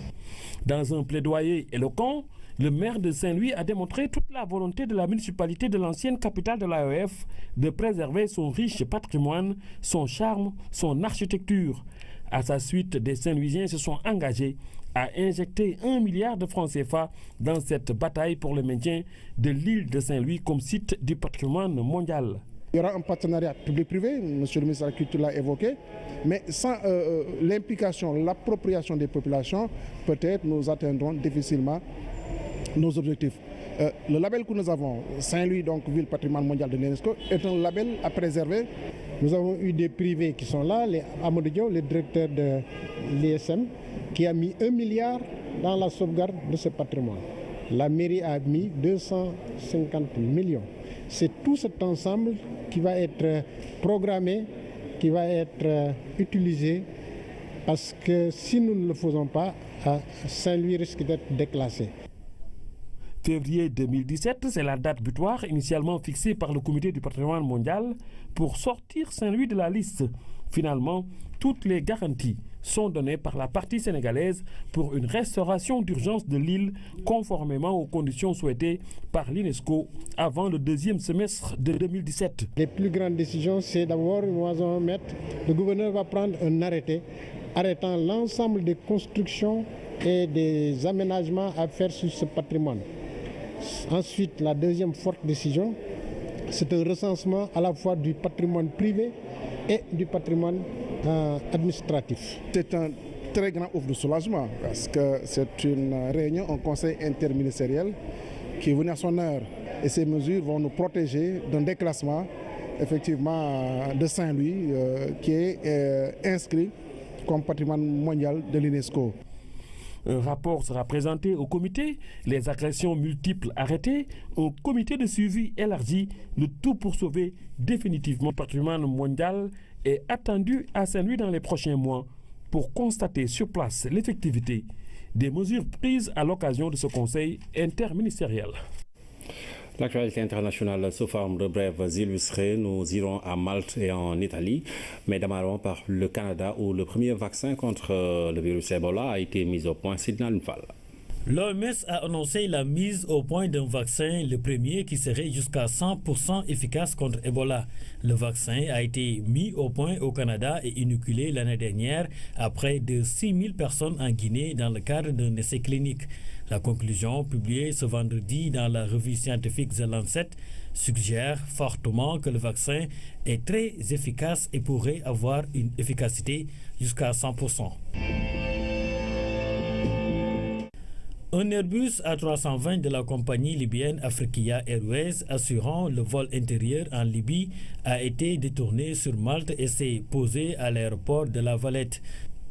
Dans un plaidoyer éloquent, le maire de Saint-Louis a démontré toute la volonté de la municipalité de l'ancienne capitale de l'AEF de préserver son riche patrimoine, son charme, son architecture. À sa suite, des Saint-Louisiens se sont engagés à injecter 1 milliard de francs CFA dans cette bataille pour le maintien de l'île de Saint-Louis comme site du patrimoine mondial. Il y aura un partenariat public-privé, M. le ministre de la Culture l'a évoqué, mais sans l'implication, l'appropriation des populations, peut-être nous atteindrons difficilement nos objectifs. Le label que nous avons, Saint-Louis, donc ville patrimoine mondial de l'UNESCO, est un label à préserver. Nous avons eu des privés qui sont là, Amadou Diaw, le directeur de l'ISM, qui a mis 1 milliard dans la sauvegarde de ce patrimoine. La mairie a mis 250 millions. C'est tout cet ensemble qui va être programmé, qui va être utilisé parce que si nous ne le faisons pas, Saint-Louis risque d'être déclassé. Février 2017, c'est la date butoir initialement fixée par le Comité du patrimoine mondial pour sortir Saint-Louis de la liste. Finalement, toutes les garanties sont données par la partie sénégalaise pour une restauration d'urgence de l'île conformément aux conditions souhaitées par l'UNESCO avant le deuxième semestre de 2017. Les plus grandes décisions, c'est d'abord, le gouverneur va prendre un arrêté arrêtant l'ensemble des constructions et des aménagements à faire sur ce patrimoine. Ensuite, la deuxième forte décision, c'est un recensement à la fois du patrimoine privé et du patrimoine administratif. C'est un très grand ouf de soulagement parce que c'est une réunion, un conseil interministériel qui est venu à son heure. Et ces mesures vont nous protéger d'un déclassement effectivement de Saint-Louis qui est inscrit comme patrimoine mondial de l'UNESCO. Un rapport sera présenté au comité, les agressions multiples arrêtées, un comité de suivi élargi, le tout pour sauver définitivement le patrimoine mondial est attendu à Saint-Louis dans les prochains mois pour constater sur place l'effectivité des mesures prises à l'occasion de ce conseil interministériel. L'actualité internationale sous forme de brèves illustrées. Nous irons à Malte et en Italie, mais démarrons par le Canada où le premier vaccin contre le virus Ebola a été mis au point. L'OMS a annoncé la mise au point d'un vaccin, le premier qui serait jusqu'à 100% efficace contre Ebola. Le vaccin a été mis au point au Canada et inoculé l'année dernière à près de 6000 personnes en Guinée dans le cadre d'un essai clinique. La conclusion, publiée ce vendredi dans la revue scientifique The Lancet, suggère fortement que le vaccin est très efficace et pourrait avoir une efficacité jusqu'à 100%. Un Airbus A320 de la compagnie libyenne Africa Airways assurant le vol intérieur en Libye a été détourné sur Malte et s'est posé à l'aéroport de La Valette.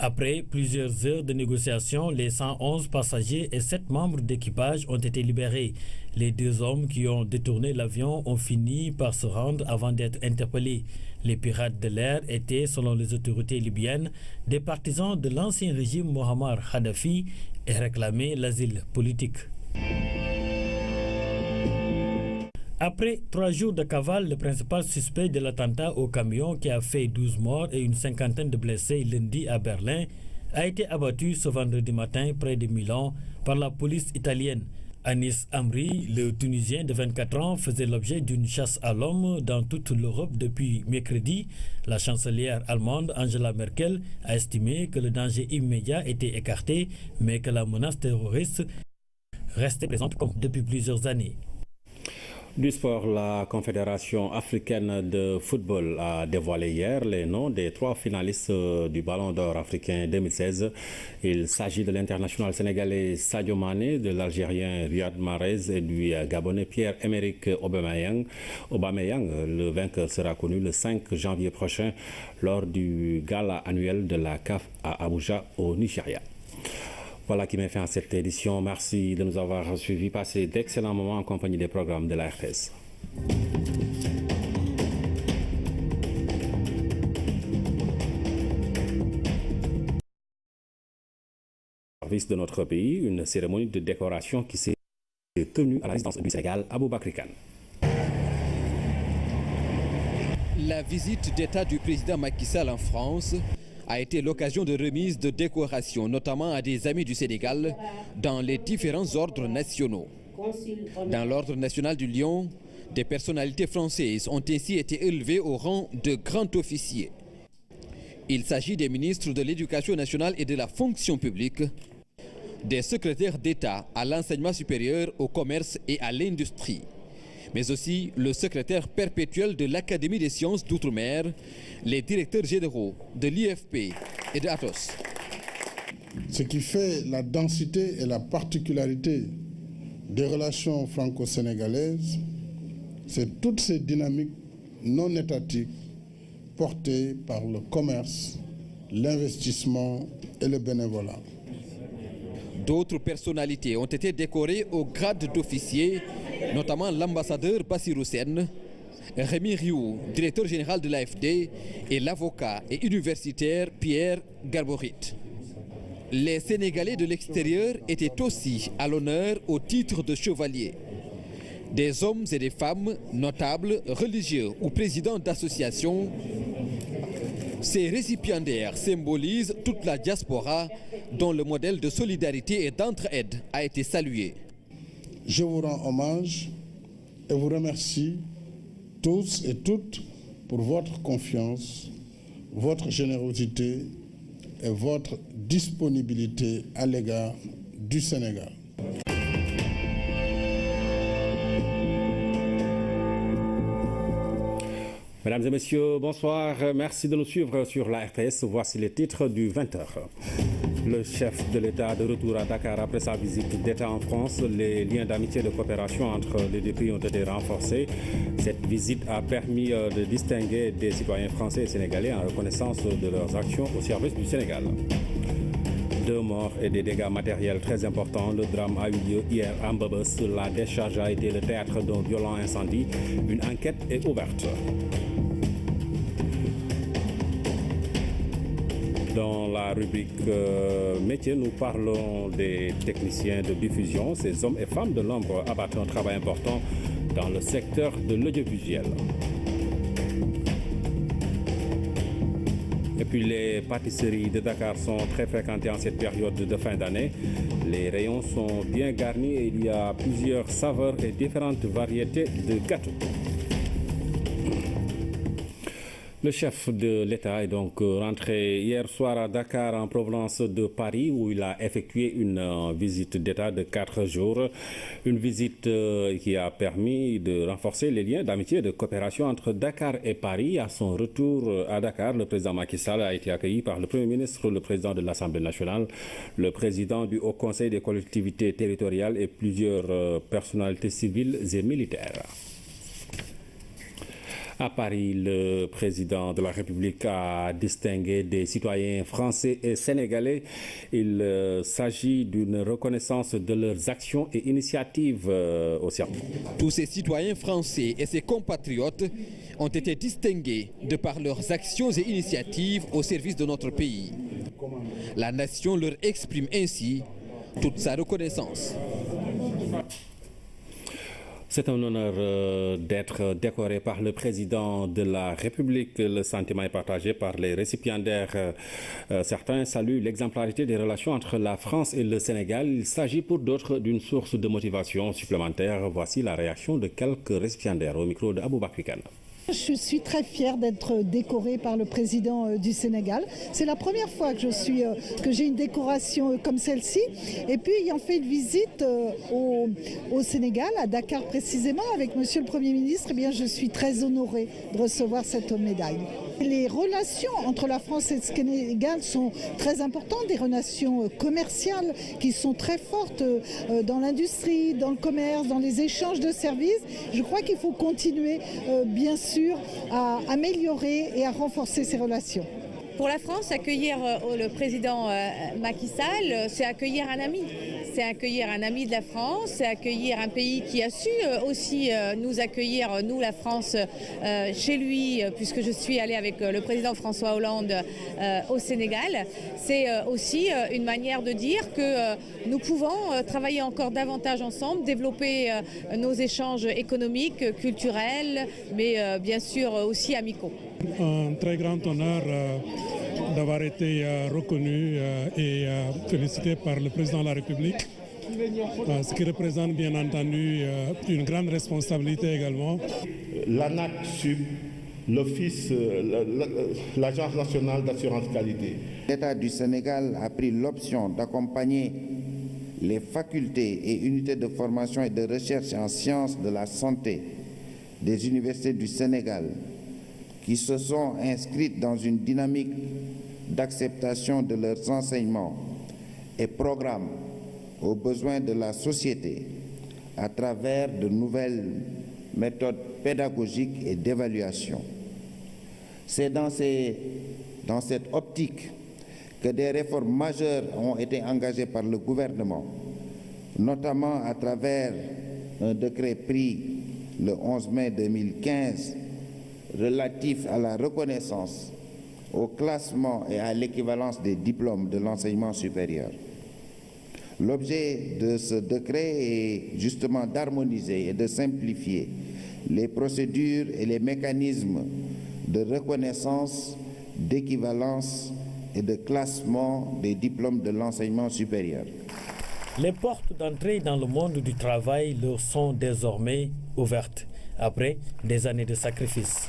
Après plusieurs heures de négociations, les 111 passagers et 7 membres d'équipage ont été libérés. Les 2 hommes qui ont détourné l'avion ont fini par se rendre avant d'être interpellés. Les pirates de l'air étaient, selon les autorités libyennes, des partisans de l'ancien régime Mohamed Kadhafi et réclamaient l'asile politique. Après 3 jours de cavale, le principal suspect de l'attentat au camion qui a fait 12 morts et une cinquantaine de blessés lundi à Berlin a été abattu ce vendredi matin près de Milan par la police italienne. Anis Amri, le Tunisien de 24 ans, faisait l'objet d'une chasse à l'homme dans toute l'Europe depuis mercredi. La chancelière allemande Angela Merkel a estimé que le danger immédiat était écarté, mais que la menace terroriste restait présente comme depuis plusieurs années. Du sport, la Confédération africaine de football a dévoilé hier les noms des 3 finalistes du Ballon d'Or africain 2016. Il s'agit de l'international sénégalais Sadio Mané, de l'Algérien Riyad Mahrez et du Gabonais Pierre-Emerick Aubameyang. Le vainqueur sera connu le 5 janvier prochain lors du gala annuel de la CAF à Abuja au Nigeria. Voilà qui met fin à cette édition. Merci de nous avoir suivis. Passez d'excellents moments en compagnie des programmes de la RTS. Service de notre pays, une cérémonie de décoration qui s'est tenue à la résidence du Sénégal à Aboubakry Kane. La visite d'État du président Macky Sall en France a été l'occasion de remise de décorations, notamment à des amis du Sénégal, dans les différents ordres nationaux. Dans l'ordre national du Lion, des personnalités françaises ont ainsi été élevées au rang de grand officier. Il s'agit des ministres de l'Éducation nationale et de la fonction publique, des secrétaires d'État à l'enseignement supérieur, au commerce et à l'industrie, mais aussi le secrétaire perpétuel de l'Académie des sciences d'outre-mer, les directeurs généraux de l'IFP et de Atos. Ce qui fait la densité et la particularité des relations franco-sénégalaises, c'est toutes ces dynamiques non étatiques portées par le commerce, l'investissement et le bénévolat. D'autres personnalités ont été décorées au grade d'officier, notamment l'ambassadeur Bassirou Sène, Rémi Rioux, directeur général de l'AFD, et l'avocat et universitaire Pierre Garborit. Les Sénégalais de l'extérieur étaient aussi à l'honneur au titre de chevalier. Des hommes et des femmes, notables, religieux ou présidents d'associations, ces récipiendaires symbolisent toute la diaspora dont le modèle de solidarité et d'entraide a été salué. Je vous rends hommage et vous remercie tous et toutes pour votre confiance, votre générosité et votre disponibilité à l'égard du Sénégal. Mesdames et messieurs, bonsoir. Merci de nous suivre sur la RTS. Voici les titres du 20h. Le chef de l'État de retour à Dakar après sa visite d'État en France. Les liens d'amitié et de coopération entre les deux pays ont été renforcés. Cette visite a permis de distinguer des citoyens français et sénégalais en reconnaissance de leurs actions au service du Sénégal. 2 morts et des dégâts matériels très importants. Le drame a eu lieu hier à Mbebes. La décharge a été le théâtre d'un violent incendie. Une enquête est ouverte. Dans la rubrique métier, nous parlons des techniciens de diffusion. Ces hommes et femmes de l'ombre abattent un travail important dans le secteur de l'audiovisuel. Et puis les pâtisseries de Dakar sont très fréquentées en cette période de fin d'année. Les rayons sont bien garnis et il y a plusieurs saveurs et différentes variétés de gâteaux. Le chef de l'État est donc rentré hier soir à Dakar en provenance de Paris où il a effectué une visite d'État de 4 jours. Une visite qui a permis de renforcer les liens d'amitié et de coopération entre Dakar et Paris. À son retour à Dakar, le président Macky Sall a été accueilli par le Premier ministre, le président de l'Assemblée nationale, le président du Haut Conseil des collectivités territoriales et plusieurs personnalités civiles et militaires. À Paris, le président de la République a distingué des citoyens français et sénégalais. Il s'agit d'une reconnaissance de leurs actions et initiatives au service. Tous ces citoyens français et ses compatriotes ont été distingués de par leurs actions et initiatives au service de notre pays. La nation leur exprime ainsi toute sa reconnaissance. C'est un honneur d'être décoré par le président de la République. Le sentiment est partagé par les récipiendaires. Certains saluent l'exemplarité des relations entre la France et le Sénégal. Il s'agit pour d'autres d'une source de motivation supplémentaire. Voici la réaction de quelques récipiendaires au micro de Aboubakar Kane. Je suis très fière d'être décorée par le président du Sénégal. C'est la première fois que j'ai une décoration comme celle-ci. Et puis, ayant fait une visite au Sénégal, à Dakar précisément, avec Monsieur le Premier ministre, eh bien, je suis très honorée de recevoir cette médaille. Les relations entre la France et le Sénégal sont très importantes, des relations commerciales qui sont très fortes dans l'industrie, dans le commerce, dans les échanges de services. Je crois qu'il faut continuer, bien sûr, à améliorer et à renforcer ces relations. Pour la France, accueillir le président Macky Sall, c'est accueillir un ami. C'est accueillir un ami de la France, c'est accueillir un pays qui a su aussi nous accueillir, nous la France, chez lui, puisque je suis allée avec le président François Hollande au Sénégal. C'est aussi une manière de dire que nous pouvons travailler encore davantage ensemble, développer nos échanges économiques, culturels, mais bien sûr aussi amicaux. Un très grand honneur d'avoir été reconnu et félicité par le président de la République, ce qui représente bien entendu une grande responsabilité également. L'ANAC-SUB, l'Office, l'Agence nationale d'assurance qualité. L'État du Sénégal a pris l'option d'accompagner les facultés et unités de formation et de recherche en sciences de la santé des universités du Sénégal qui se sont inscrites dans une dynamique d'acceptation de leurs enseignements et programmes aux besoins de la société à travers de nouvelles méthodes pédagogiques et d'évaluation. C'est dans cette optique que des réformes majeures ont été engagées par le gouvernement, notamment à travers un décret pris le 11 mai 2015 relatif à la reconnaissance, au classement et à l'équivalence des diplômes de l'enseignement supérieur. L'objet de ce décret est justement d'harmoniser et de simplifier les procédures et les mécanismes de reconnaissance, d'équivalence et de classement des diplômes de l'enseignement supérieur. Les portes d'entrée dans le monde du travail leur sont désormais ouvertes après des années de sacrifices.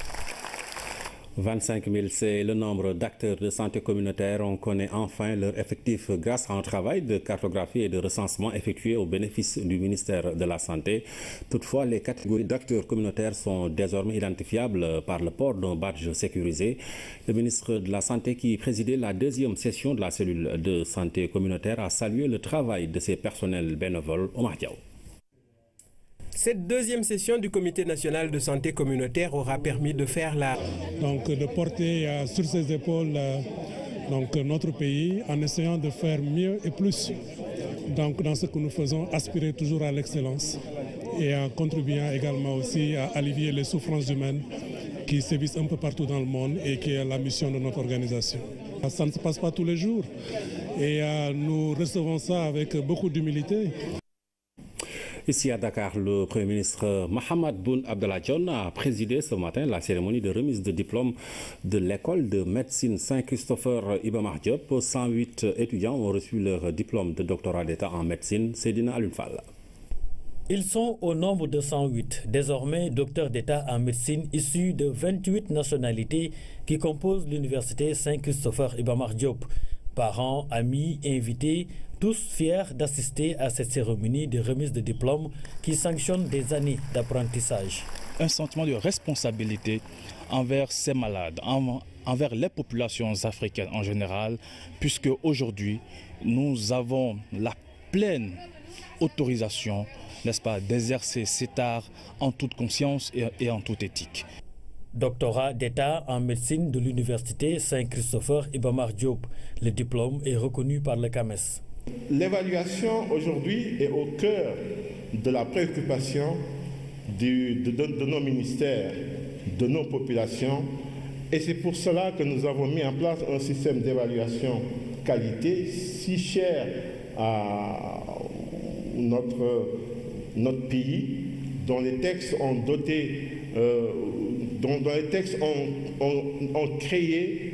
25 000, c'est le nombre d'acteurs de santé communautaire. On connaît enfin leur effectif grâce à un travail de cartographie et de recensement effectué au bénéfice du ministère de la Santé. Toutefois, les catégories d'acteurs communautaires sont désormais identifiables par le port d'un badge sécurisé. Le ministre de la Santé, qui présidait la deuxième session de la cellule de santé communautaire, a salué le travail de ses personnels bénévoles au Mardiaou. Cette deuxième session du Comité national de santé communautaire aura permis de faire de porter sur ses épaules notre pays en essayant de faire mieux et plus dans ce que nous faisons, aspirer toujours à l'excellence et en contribuant également aussi à allevier les souffrances humaines qui sévissent un peu partout dans le monde et qui est la mission de notre organisation. Ça ne se passe pas tous les jours et nous recevons ça avec beaucoup d'humilité. Ici à Dakar, le Premier ministre Mahammed Boun Abdallah Dionne a présidé ce matin la cérémonie de remise de diplôme de l'école de médecine Saint-Christopher Iba Mar Diop. 108 étudiants ont reçu leur diplôme de doctorat d'État en médecine. Seydina Alioune Fall. Ils sont au nombre de 108, désormais docteurs d'État en médecine issus de 28 nationalités qui composent l'université Saint-Christopher Iba Mar Diop. Parents, amis, invités, tous fiers d'assister à cette cérémonie de remise de diplôme qui sanctionne des années d'apprentissage. Un sentiment de responsabilité envers ces malades, envers les populations africaines en général, puisque aujourd'hui, nous avons la pleine autorisation, n'est-ce pas, d'exercer cet art en toute conscience et en toute éthique. Doctorat d'État en médecine de l'université Saint-Christopher Iba Mar Diop. Le diplôme est reconnu par le CAMES. L'évaluation aujourd'hui est au cœur de la préoccupation de nos ministères, de nos populations, et c'est pour cela que nous avons mis en place un système d'évaluation qualité si cher à notre pays, dont les textes ont doté, dont les textes ont créé